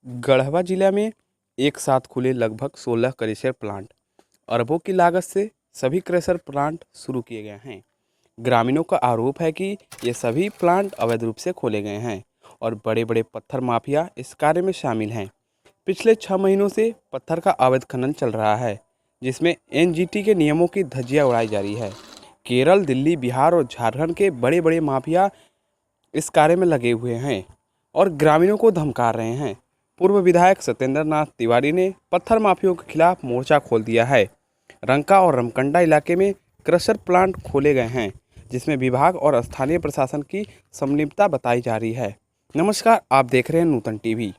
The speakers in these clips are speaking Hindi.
गढ़वा जिला में एक साथ खुले लगभग 16 क्रशर प्लांट। अरबों की लागत से सभी क्रशर प्लांट शुरू किए गए हैं। ग्रामीणों का आरोप है कि ये सभी प्लांट अवैध रूप से खोले गए हैं और बड़े बड़े पत्थर माफिया इस कार्य में शामिल हैं। पिछले 6 महीनों से पत्थर का अवैध खनन चल रहा है, जिसमें एनजीटी के नियमों की धज्जियां उड़ाई जा रही है। केरल, दिल्ली, बिहार और झारखंड के बड़े बड़े माफिया इस कार्य में लगे हुए हैं और ग्रामीणों को धमका रहे हैं। पूर्व विधायक सत्येंद्र नाथ तिवारी ने पत्थर माफियों के खिलाफ मोर्चा खोल दिया है। रंका और रमकंडा इलाके में क्रशर प्लांट खोले गए हैं, जिसमें विभाग और स्थानीय प्रशासन की संलिप्तता बताई जा रही है। नमस्कार, आप देख रहे हैं नूतन टीवी।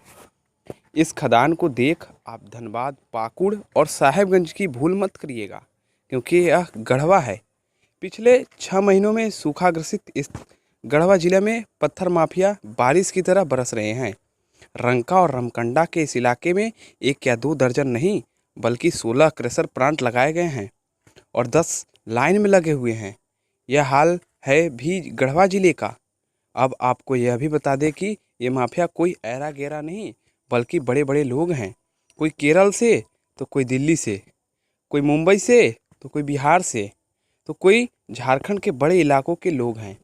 इस खदान को देख आप धनबाद, पाकुड़ और साहेबगंज की भूल मत करिएगा, क्योंकि यह गढ़वा है। पिछले 6 महीनों में सूखाग्रसित इस गढ़वा जिले में पत्थर माफिया बारिश की तरह बरस रहे हैं। रंका और रमकंडा के इस इलाके में 1 या 2 दर्जन नहीं, बल्कि 16 क्रशर प्लांट लगाए गए हैं और 10 लाइन में लगे हुए हैं। यह हाल है भी गढ़वा जिले का। अब आपको यह भी बता दें कि ये माफिया कोई ऐरा गैरा नहीं, बल्कि बड़े बड़े लोग हैं। कोई केरल से, तो कोई दिल्ली से, कोई मुंबई से, तो कोई बिहार से, तो कोई झारखंड के बड़े इलाकों के लोग हैं।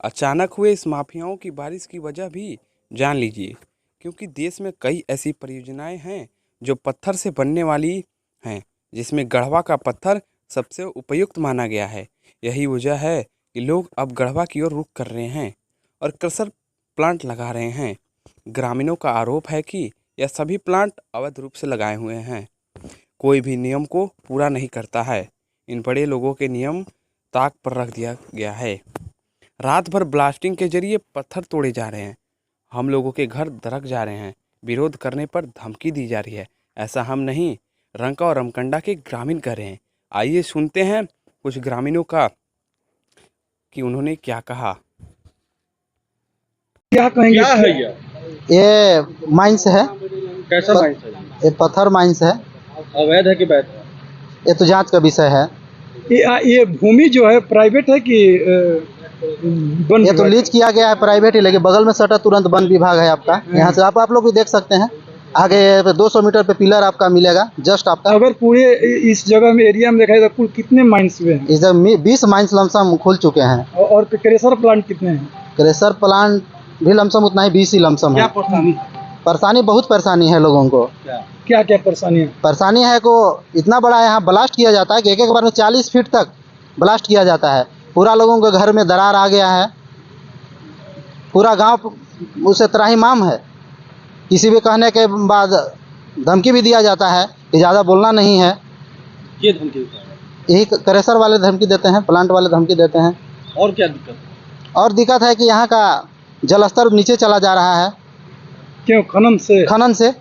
अचानक हुए इस माफियाओं की बारिश की वजह भी जान लीजिए, क्योंकि देश में कई ऐसी परियोजनाएं हैं जो पत्थर से बनने वाली हैं, जिसमें गढ़वा का पत्थर सबसे उपयुक्त माना गया है। यही वजह है कि लोग अब गढ़वा की ओर रुख कर रहे हैं और क्रशर प्लांट लगा रहे हैं। ग्रामीणों का आरोप है कि यह सभी प्लांट अवैध रूप से लगाए हुए हैं। कोई भी नियम को पूरा नहीं करता है। इन बड़े लोगों के नियम ताक पर रख दिया गया है। रात भर ब्लास्टिंग के जरिए पत्थर तोड़े जा रहे हैं। हम लोगों के घर दरक जा रहे हैं। विरोध करने पर धमकी दी जा रही है। ऐसा हम नहीं, रंका और रमकंडा के ग्रामीण कह रहे हैं। आइए सुनते हैं कुछ ग्रामीणों का कि उन्होंने क्या कहा। क्या कहेंगे? क्या है ये माइंस है। कैसा माइंस है? ये पत्थर माइंस है। अवैध है कि वैध है? ये तो जांच का विषय है। ये भूमि जो है प्राइवेट है कि वन ये तो विभाग? लीज किया गया है प्राइवेट ही, लेकिन बगल में सटा तुरंत वन विभाग है आपका। यहाँ से आप लोग भी देख सकते हैं। आगे 200 मीटर पे पिलर आपका मिलेगा, जस्ट आपका। अगर पूरे इस जगह में एरिया में देखा जाए तो कुल कितने माइंस हुए हैं? इस जगह 20 माइंस लमसम खुल चुके हैं। और क्रेशर प्लांट कितने हैं? क्रेशर प्लांट भी लमसम उतना ही, 20 ही लमसम है। परेशानी बहुत परेशानी है लोगों को। क्या क्या परेशानी है? परेशानी है को इतना बड़ा यहाँ ब्लास्ट किया जाता है कि एक बार में 40 फीट तक ब्लास्ट किया जाता है। पूरा लोगों के घर में दरार आ गया है। पूरा गांव उसे त्राहिमाम है। किसी भी कहने के बाद धमकी भी दिया जाता है कि ज़्यादा बोलना नहीं है। ये धमकी देता है? यही क्रेशर वाले धमकी देते हैं, प्लांट वाले धमकी देते हैं। और क्या दिक्कत है? और दिक्कत है कि यहाँ का जलस्तर नीचे चला जा रहा है। क्यों? खनन से? खनन से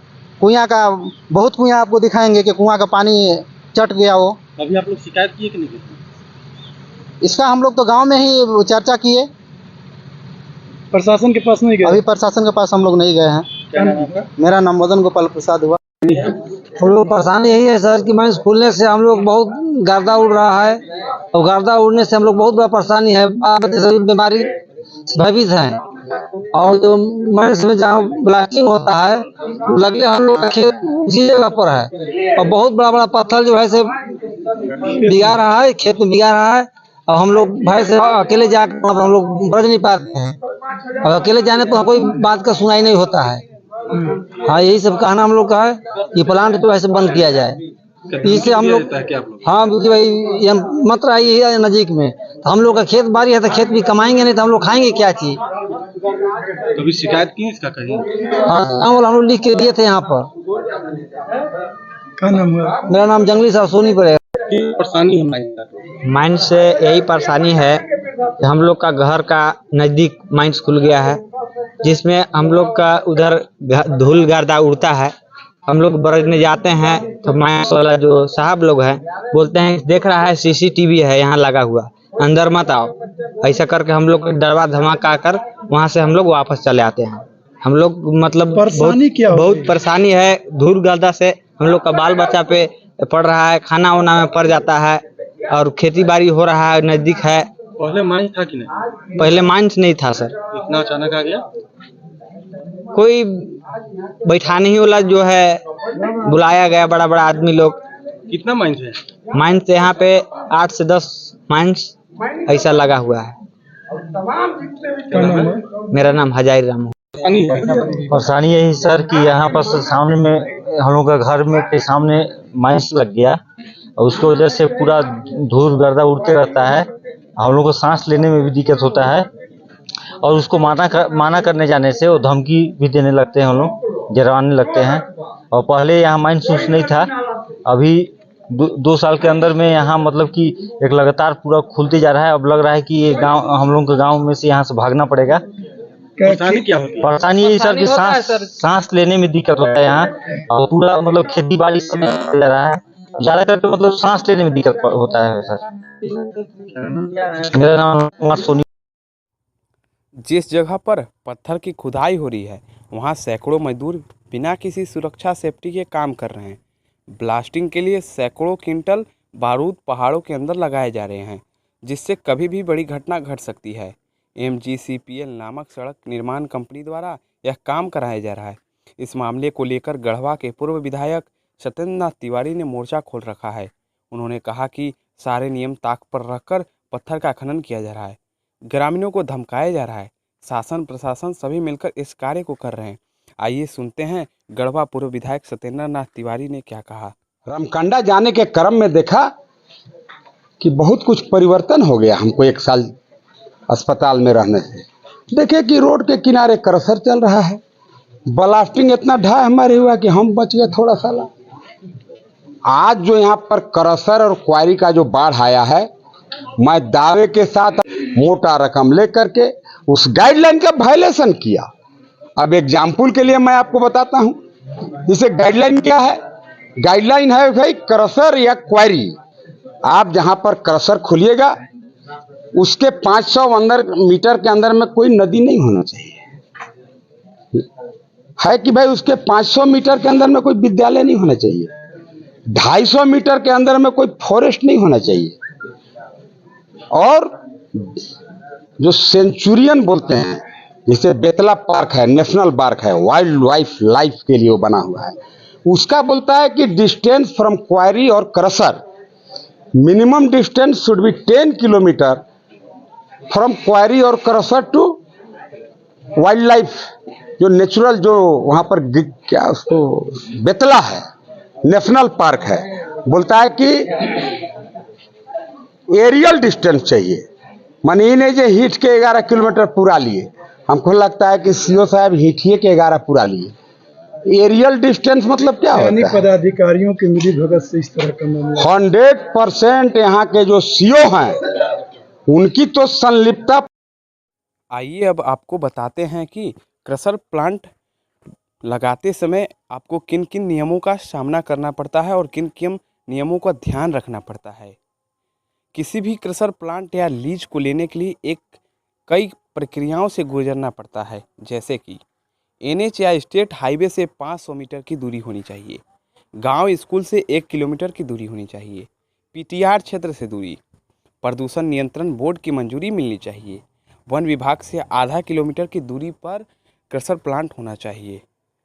कुआं का, बहुत कुआं आपको दिखाएंगे कि कुआं का पानी चट गया हो। अभी आप लोग शिकायत किए कि नहीं किए? इसका हम लोग तो गांव में ही चर्चा किए। प्रशासन के पास नहीं गए? अभी प्रशासन के पास हम लोग नहीं गए हैं। क्या नाम है आपका? मेरा नाम मदन गोपाल प्रसाद हुआ। हम लोग परेशानी यही है सर कि माइंस खुलने से हम लोग बहुत गर्दा उड़ रहा है और गर्दा उड़ने से हम लोग बहुत बड़ा परेशानी है। बीमारी भयभीत है। और जो माइंस में जहाँ ब्लास्टिंग होता है लगले हम लोग का खेत उसी जगह पर है और बहुत बड़ा बड़ा पत्थर जो है से बिगा रहा है, खेत में बिगा रहा है। और हम लोग भाई से अकेले जाकर हम लोग बच नहीं पाते हैं और अकेले जाने पर कोई बात का सुनाई नहीं होता है। हाँ, यही सब कहना हम लोग का है। ये प्लांट तो ऐसे बंद किया जाए। इससे हम लोग, हाँ भाई, ये मत रही है नजीक में, तो हम लोग का खेत बाड़ी है तो खेत भी कमाएंगे नहीं तो हम लोग खाएंगे क्या चीज। कभी शिकायत की इसका कहीं? हाँ, हम लोग लिख के दिए थे यहाँ पर। क्या नाम हुआ? मेरा नाम जंगली साहब सोनी पड़ेगा। परेशानी है माइंस से यही परेशानी है कि हम लोग का घर का नज़दीक माइंस खुल गया है, जिसमें हम लोग का उधर धूल गर्दा उड़ता है। हम लोग बरसने जाते हैं तो माइंस वाला जो साहब लोग हैं बोलते हैं देख रहा है सीसीटीवी है यहाँ लगा हुआ, अंदर मत आओ। ऐसा करके हम लोग दरवाजा धमाका कर वहाँ से हम लोग वापस चले आते हैं। हम लोग मतलब बहुत परेशानी है। धूल गर्दा से हम लोग का बाल बच्चा पे पड़ रहा है, खाना वाना में पड़ जाता है और खेती बाड़ी हो रहा है, नजदीक है। पहले माइंस था कि नहीं? पहले माइंस नहीं था सर। इतना अचानक आ गया? कोई बैठाने ही वाला जो है बुलाया गया, बड़ा बड़ा आदमी लोग। कितना माइंस है? माइंस यहाँ पे 8 से 10 माइंस ऐसा लगा हुआ है। क्या नाम है? मेरा नाम हजारी राम है। परेशानी है? परेशानी यही सर कि यहाँ पर सामने में हम लोग का घर में के सामने माइंस लग गया और उसकी वजह से पूरा धूल गर्दा उड़ते रहता है। हम लोग को सांस लेने में भी दिक्कत होता है और उसको माना करने जाने से वो धमकी भी देने लगते हैं, हम लोग डराने लगते हैं। और पहले यहाँ माइंस उस नहीं था, अभी 2 साल के अंदर में यहाँ मतलब कि एक लगातार पूरा खुलते जा रहा है। अब लग रहा है कि ये गांव, हम लोग के गांव में से यहाँ से भागना पड़ेगा। परेशानी क्या होती है? परेशानी यही सर कि सांस लेने में दिक्कत होता है यहाँ, और पूरा मतलब खेती बाड़ी समय जा रहा है, ज्यादा करके मतलब सांस लेने में दिक्कत होता है सर। मेरा नाम कुमार सोनी। जिस जगह पर पत्थर की खुदाई हो रही है वहाँ सैकड़ों मजदूर बिना किसी सुरक्षा सेफ्टी के काम कर रहे हैं। ब्लास्टिंग के लिए सैकड़ों क्विंटल बारूद पहाड़ों के अंदर लगाए जा रहे हैं, जिससे कभी भी बड़ी घटना घट सकती है। MGCPL नामक सड़क निर्माण कंपनी द्वारा यह काम कराया जा रहा है। इस मामले को लेकर गढ़वा के पूर्व विधायक सत्येंद्र नाथ तिवारी ने मोर्चा खोल रखा है। उन्होंने कहा कि सारे नियम ताक पर रखकर पत्थर का खनन किया जा रहा है, ग्रामीणों को धमकाया जा रहा है। शासन प्रशासन सभी मिलकर इस कार्य को कर रहे हैं। आइए सुनते हैं गढ़वा पूर्व विधायक सत्येंद्र नाथ तिवारी ने क्या कहा। रामकंडा जाने के क्रम में देखा कि बहुत कुछ परिवर्तन हो गया हमको 1 साल अस्पताल में रहने से। देखे कि रोड के किनारे क्रशर चल रहा है, ब्लास्टिंग इतना ढाई हमारे हुआ कि हम बच गए थोड़ा सा। आज जो यहाँ पर क्रशर और क्वारी का जो बाढ़ आया है, मैं दावे के साथ मोटा रकम लेकर के उस गाइडलाइन का वायलेशन किया। अब एग्जाम्पल के लिए मैं आपको बताता हूँ, इसे गाइडलाइन क्या है। गाइडलाइन है भाई, क्रशर या क्वारी, आप जहाँ पर क्रशर खुलिएगा उसके 500 मीटर के अंदर में कोई नदी नहीं होना चाहिए, है कि भाई उसके 500 मीटर के अंदर में कोई विद्यालय नहीं होना चाहिए, 250 मीटर के अंदर में कोई फॉरेस्ट नहीं होना चाहिए, और जो सेंचुरियन बोलते हैं, जैसे बेतला पार्क है, नेशनल पार्क है, वाइल्ड लाइफ के लिए वो बना हुआ है, उसका बोलता है कि डिस्टेंस फ्रॉम क्वारी और crusher minimum distance should be 10 kilometre from quarry और क्रशर टू वाइल्ड लाइफ, जो नेचुरल जो वहाँ पर क्या उसको बेतला है, नेशनल पार्क है, बोलता है कि एरियल डिस्टेंस चाहिए। मानिए नहीं जो हिट के 11 किलोमीटर पूरा लिए, हमको लगता है कि CO साहब हिटिए के 11 पूरा लिए। एरियल डिस्टेंस मतलब क्या होता है? पदाधिकारियों के मिली भगत से इस तरह का मामला 100% यहाँ के जो CO हैं उनकी तो संलिप्तता। आइए अब आपको बताते हैं कि क्रशर प्लांट लगाते समय आपको किन किन नियमों का सामना करना पड़ता है और किन किन नियमों का ध्यान रखना पड़ता है। किसी भी क्रशर प्लांट या लीज को लेने के लिए कई प्रक्रियाओं से गुजरना पड़ता है, जैसे कि NH या स्टेट हाईवे से 500 मीटर की दूरी होनी चाहिए, गांव स्कूल से 1 किलोमीटर की दूरी होनी चाहिए, PTR क्षेत्र से दूरी, प्रदूषण नियंत्रण बोर्ड की मंजूरी मिलनी चाहिए, वन विभाग से आधा किलोमीटर की दूरी पर क्रशर प्लांट होना चाहिए,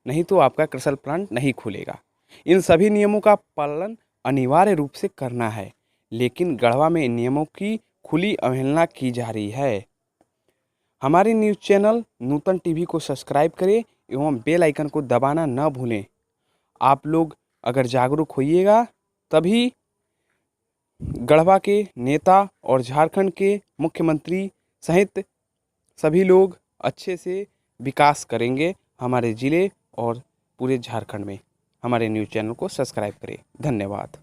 नहीं तो आपका क्रशर प्लांट नहीं खुलेगा। इन सभी नियमों का पालन अनिवार्य रूप से करना है, लेकिन गढ़वा में इन नियमों की खुली अवहेलना की जा रही है। हमारे न्यूज़ चैनल नूतन टीवी को सब्सक्राइब करें एवं बेल आइकन को दबाना न भूलें। आप लोग अगर जागरूक होइएगा तभी गढ़वा के नेता और झारखंड के मुख्यमंत्री सहित सभी लोग अच्छे से विकास करेंगे हमारे ज़िले और पूरे झारखंड में। हमारे न्यूज़ चैनल को सब्सक्राइब करें। धन्यवाद।